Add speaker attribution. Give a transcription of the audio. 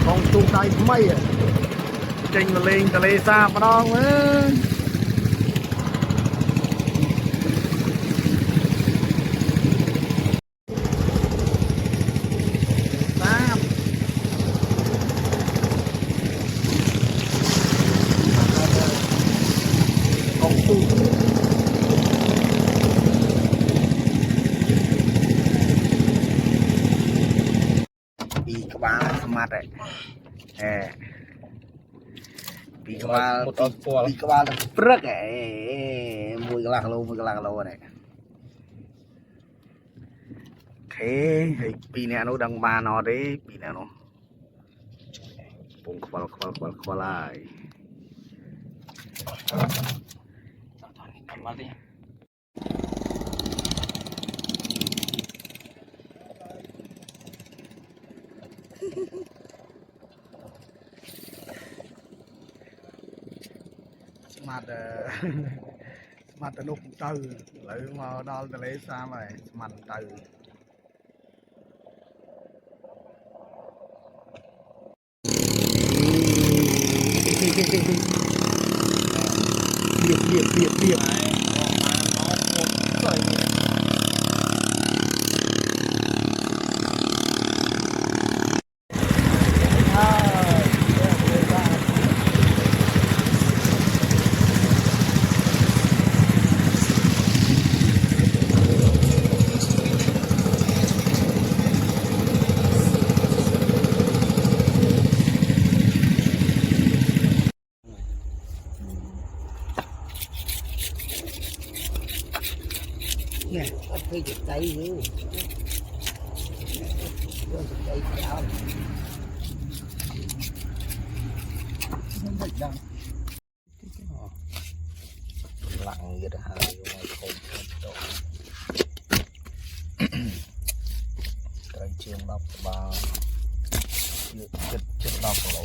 Speaker 1: con tung tay mây trình mà lên tà lê xa mà đong á con tung bị các bạn mặt đấy bị các bạn rất ấy mùi cái lạc lâu này thế pi này nó đang ba nó đấy pi này nó bung khoal lại mặt mặt nục từ lại mà đo lấy xa này mặt từ điệp nè có cái dịch tay nữa có dịch tay cao không được đâu lặng vậy đó hơi không độ cái trường đọc ba chưa đọc lộ